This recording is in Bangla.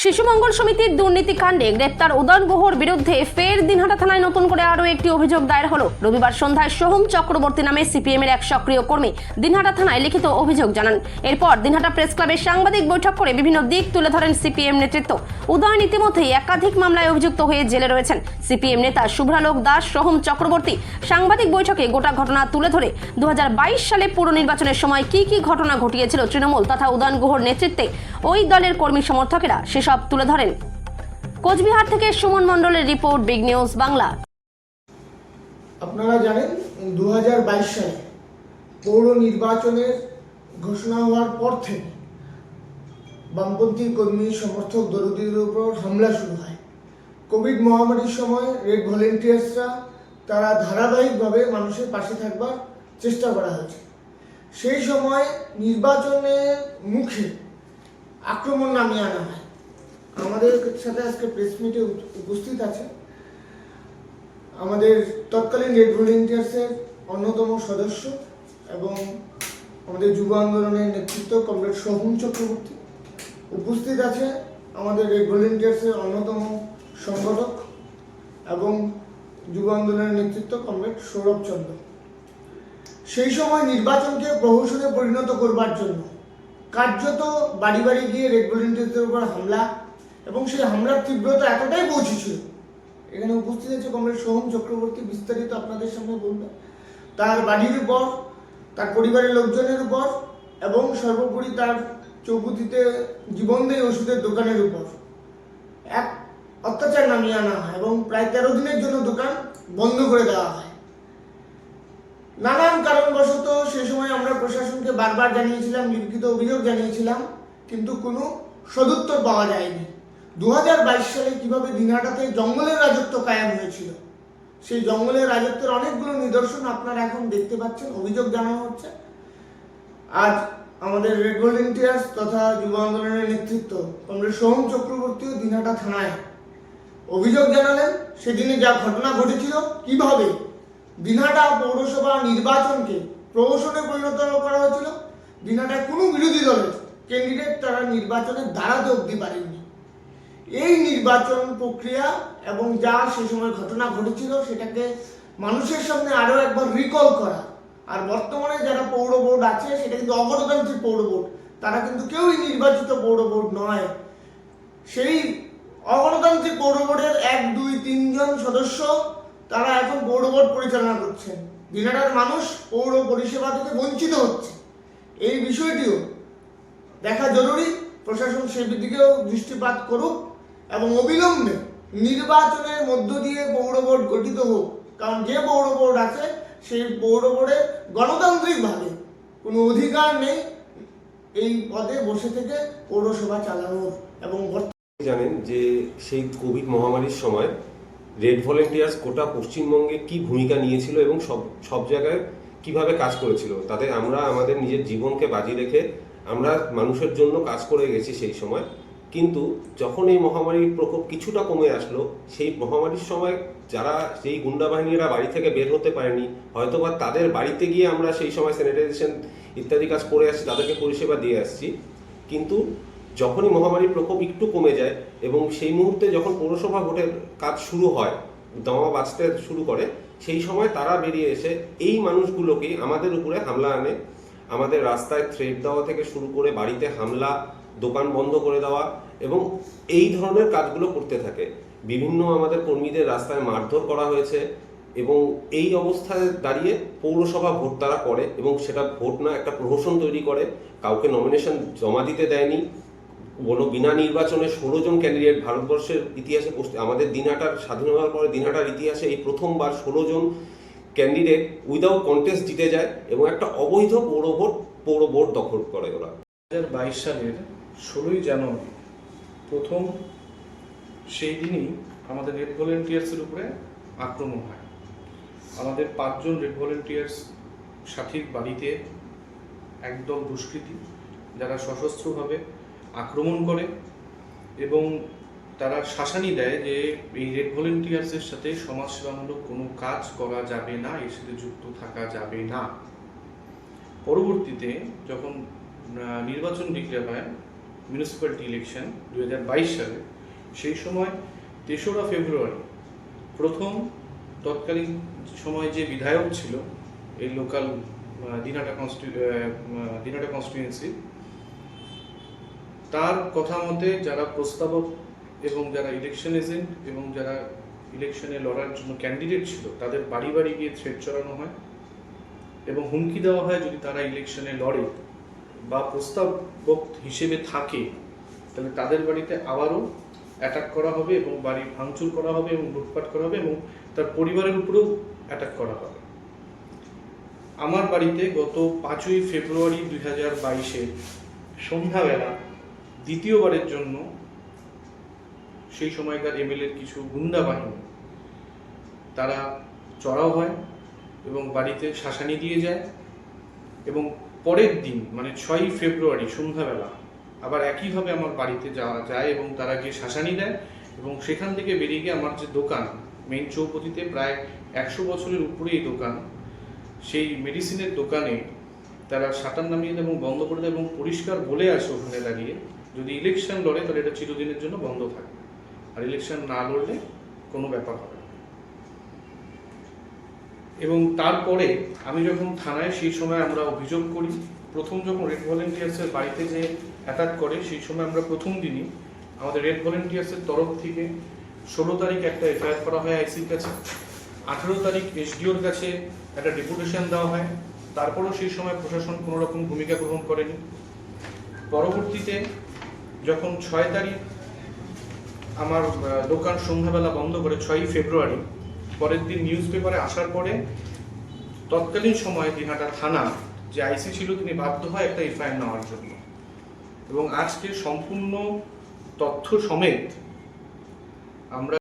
শিশু মঙ্গল সমিতির দুর্নীতিকাণ্ডে গ্রেপ্তার উদয়ন গুহর বিরুদ্ধে ফের দিনহাটা থানায় নতুন করে আরও একটি অভিযোগ দায়ের হলো। রবিবার সন্ধ্যায় সোহম চক্রবর্তী নামে সিপিএম এর এক সক্রিয় কর্মী দিনহাটা থানায় লিখিত অভিযোগ জানান। এরপর দিনহাটা প্রেস ক্লাবের সাংবাদিক বৈঠক করে বিভিন্ন দিক তুলে ধরেন সিপিএম নেতৃত্ব। উদয়ন ইতিমধ্যেই একাধিক মামলায় অভিযুক্ত হয়ে জেলে রয়েছেন। সিপিএম নেতা শুভ্রালোক দাস সোহম চক্রবর্তী সাংবাদিক বৈঠকে গোটা ঘটনা তুলে ধরে 2022 সালে পুর নির্বাচনের সময় কি কি ঘটনা ঘটিয়েছিল তৃণমূল তথা উদয়ন গুহর নেতৃত্বে ওই দলের কর্মী সমর্থকেরা সেসব তুলে ধরেন। কোচবিহার থেকে সুমন মণ্ডলের রিপোর্ট, বিগ নিউজ বাংলা। আপনারা জানেন 2022 সালে পৌর নির্বাচনের ঘোষণা হওয়ার পর থেকে বামপন্থী কর্মী সমর্থক দরদিদের উপর হামলা শুরু হয়। কোভিড মহামারীর সময় রেড ভলেন্টিয়ার্সরা তারা ধারাবাহিকভাবে মানুষের পাশে থাকবার চেষ্টা করা হয়েছে। সেই সময় নির্বাচনের মুখে আক্রমণ নামিয়ে আনা হয়। আমাদের সাথে আজকে প্রেস মিটে উপস্থিত আছে আমাদের তৎকালীন রেড ভলেন্টিয়ার্সের অন্যতম সদস্য এবং আমাদের যুব আন্দোলনের নেতৃত্ব কমরেড সোহম চক্রবর্তী। উপস্থিত আছে আমাদের রেড ভলেন্টিয়ার্সের অন্যতম সংগঠক এবং যুব আন্দোলনের নেতৃত্ব কমরেড সৌরভ চন্দ্র। সেই সময় নির্বাচনকে প্রহসনে পরিণত করবার জন্য কার্যত বাড়ি বাড়ি গিয়ে রেড ভলেন্টিয়ার্সদের উপর হামলা, এবং সেই হামলার তীব্রতা এতটাই পৌঁছেছিল, এখানে উপস্থিত আছে কমরেড সোহম চক্রবর্তী, বিস্তারিত আপনাদের সামনে বলবে, তার বাড়ির উপর, তার পরিবারের লোকজনের উপর এবং সর্বোপরি তার চৌকুতিতে জীবনদায়ী ওষুধের দোকানের উপর এক অত্যাচার নামিয়ে আনা হয় এবং প্রায় 13 দিনের জন্য দোকান বন্ধ করে দেওয়া হয়। নানান কারণবশত সে সময় আমরা প্রশাসনকে বারবার জানিয়েছিলাম, লিখিত অভিযোগ জানিয়েছিলাম, কিন্তু কোনো সদুত্তর পাওয়া যায়নি। 2022 সালে কিভাবে দিনহাটাতে জঙ্গলের রাজত্ব কায়েম হয়েছিল, সেই জঙ্গলের রাজত্বের অনেকগুলো নিদর্শন আপনারা এখন দেখতে পাচ্ছেন। অভিযোগ জানানো হচ্ছে। আজ আমাদের রেড ভলেন্টিয়ার্স তথা যুব আন্দোলনের নেতৃত্ব কমরেড সোহম চক্রবর্তীও দিনহাটা থানায় অভিযোগ জানালেন সেদিনে যা ঘটনা ঘটেছিল, কিভাবে দিনহাটা পৌরসভা নির্বাচনকে প্রহসনে পরিণত করা হয়েছিল। দিনহাটায় কোনো বিরোধী দলের ক্যান্ডিডেট তারা নির্বাচনে দাঁড়াতে অবধি পারেননি। এই নির্বাচন প্রক্রিয়া এবং যা সে সময় ঘটনা ঘটেছিল সেটাকে মানুষের সামনে আরও একবার রিকল করা। আর বর্তমানে যারা পৌর বোর্ড আছে সেটা কিন্তু অগণতান্ত্রিক পৌর বোর্ড, তারা কিন্তু কেউই নির্বাচিত পৌর বোর্ড নয়। সেই অগণতান্ত্রিক পৌর বোর্ডের 1, 2, 3 জন সদস্য তারা এখন পৌর বোর্ড পরিচালনা করছেন। দিনহাটার মানুষ পৌর পরিষেবা থেকে বঞ্চিত হচ্ছে। এই বিষয়টিও দেখা জরুরি, প্রশাসন সে দিকেও দৃষ্টিপাত করুক এবং অবিলম্বে নির্বাচনের মধ্য দিয়ে পৌর বোর্ড গঠিত হোক। কারণ যে পৌর বোর্ড আছে সেই পৌর বোর্ডে গণতান্ত্রিকভাবে কোনো অধিকার নেই এই পদে বসে থেকে পৌরসভা চালানোর। এবং জানেন যে সেই কোভিড মহামারীর সময় রেড ভলেন্টিয়ার্স গোটা পশ্চিমবঙ্গে কি ভূমিকা নিয়েছিল এবং সব জায়গায় কিভাবে কাজ করেছিল, তাতে আমরা আমাদের নিজের জীবনকে বাজি রেখে আমরা মানুষের জন্য কাজ করে গেছি সেই সময়। কিন্তু যখন এই মহামারীর প্রকোপ কিছুটা কমে আসলো, সেই মহামারীর সময় যারা সেই গুন্ডা বাহিনীরা বাড়ি থেকে বের হতে পারেনি, হয়তোবা তাদের বাড়িতে গিয়ে আমরা সেই সময় স্যানিটাইজেশন ইত্যাদি কাজ করে আসছি, তাদেরকে পরিষেবা দিয়ে আসছি। কিন্তু যখনই মহামারীর প্রকোপ একটু কমে যায় এবং সেই মুহূর্তে যখন পৌরসভা ভোটের কাজ শুরু হয়, দামা বাজতে শুরু করে, সেই সময় তারা বেরিয়ে এসে এই মানুষগুলোকে আমাদের উপরে হামলা আনে। আমাদের রাস্তায় থ্রেট দেওয়া থেকে শুরু করে বাড়িতে হামলা, দোকান বন্ধ করে দেওয়া এবং এই ধরনের কাজগুলো করতে থাকে। বিভিন্ন আমাদের কর্মীদের রাস্তায় মারধর করা হয়েছে এবং এই অবস্থায় দাঁড়িয়ে পৌরসভা ভোট তারা করে এবং সেটা ভোট না, একটা প্রহসন তৈরি করে। কাউকে নমিনেশন জমা দিতে দেয়নি। কোনো বিনা নির্বাচনে 16 জন ক্যান্ডিডেট ভারতবর্ষের ইতিহাসে, আমাদের দিনহাটার স্বাধীন হওয়ার পরে দিনহাটার ইতিহাসে এই প্রথমবার 16 জন ক্যান্ডিডেট উইদাউট কন্টেস্ট জিতে যায় এবং একটা অবৈধ পৌর বোর্ড দখল করে ওরা। 2022 সালের 16ই জানুয়ারি প্রথম সেই দিনই আমাদের রেড ভলেন্টিয়ার্সের উপরে আক্রমণ হয়। আমাদের 5 জন রেড ভলেন্টিয়ার্স সাথীর বাড়িতে একদল দুষ্কৃতী যারা সশস্ত্রভাবে আক্রমণ করে এবং তারা শাসানি দেয় যে এই রেড ভলেন্টিয়ার্সের সাথে সমাজসেবামূলক কোনো কাজ করা যাবে না, এর সাথে যুক্ত থাকা যাবে না। পরবর্তীতে যখন নির্বাচন ডিক্লেয়ার হয় মিউনিসিপ্যালিটি ইলেকশন 2022 সালে, সেই সময় 3রা ফেব্রুয়ারি প্রথম তৎকালীন সময় যে বিধায়ক ছিল এই লোকাল দিনহাটা কনস্টিটিউয়েন্সি, তার কথা মতে যারা প্রস্তাবক এবং যারা ইলেকশন এজেন্ট এবং যারা ইলেকশনে লড়ার জন্য ক্যান্ডিডেট ছিল তাদের বাড়ি বাড়ি গিয়ে থ্রেট চড়ানো হয় এবং হুমকি দেওয়া হয় যদি তারা ইলেকশনে লড়ে বা প্রস্তাবক হিসেবে থাকে তাহলে তাদের বাড়িতে আবারও অ্যাটাক করা হবে এবং বাড়ি ভাঙচুর করা হবে এবং লুটপাট করা হবে এবং তার পরিবারের উপরেও অ্যাটাক করা হবে। আমার বাড়িতে গত 5ই ফেব্রুয়ারি 2022 সন্ধ্যাবেলা দ্বিতীয়বারের জন্য সেই সময়কার এমএলএর কিছু গুন্ডা বাহিনী তারা চড়াও হয় এবং বাড়িতে শাসানি দিয়ে যায় এবং পরের দিন মানে 6ই ফেব্রুয়ারি সন্ধ্যাবেলা আবার একইভাবে আমার বাড়িতে যাওয়া যায় এবং তারা গিয়ে শাসানি দেয় এবং সেখান থেকে বেরিয়ে গিয়ে আমার যে দোকান মেইন চৌপতিতে প্রায় 100 বছরের উপরে এই দোকান, সেই মেডিসিনের দোকানে তারা শাটার নামিয়ে দেয় এবং বন্ধ করে দেয় এবং পরিষ্কার বলে আসে ওখানে দাঁড়িয়ে যদি ইলেকশন লড়ে তাহলে এটা চিরদিনের জন্য বন্ধ থাকবে, আর ইলেকশন না লড়লে কোনো ব্যাপার হবে না। এবং তারপরে আমি যখন থানায় সেই সময় আমরা অভিযোগ করি, প্রথম যখন রেড ভলেন্টিয়ার্সের বাড়িতে যে অ্যাটাক করে সেই সময় আমরা প্রথম দিনই আমাদের রেড ভলেন্টিয়ার্সের তরফ থেকে 16 তারিখ একটা এফআইআর করা হয় আইসির কাছে, 18 তারিখ এসডিওর কাছে একটা ডেপুটেশন দেওয়া হয়, তারপরও সেই সময় প্রশাসন কোনো রকম ভূমিকা গ্রহণ করেনি। পরবর্তীতে যখন 6 তারিখ আমার দোকান সন্ধ্যাবেলা বন্ধ করে 6ই ফেব্রুয়ারি, পরের দিন নিউজ পেপারে আসার পরে তৎকালীন সময়ে দিনহাটা থানা যে আইসি ছিল তিনি বাধ্য হয় একটা এফআইআর নেওয়ার জন্য এবং আজকে সম্পূর্ণ তথ্য সমেত আমরা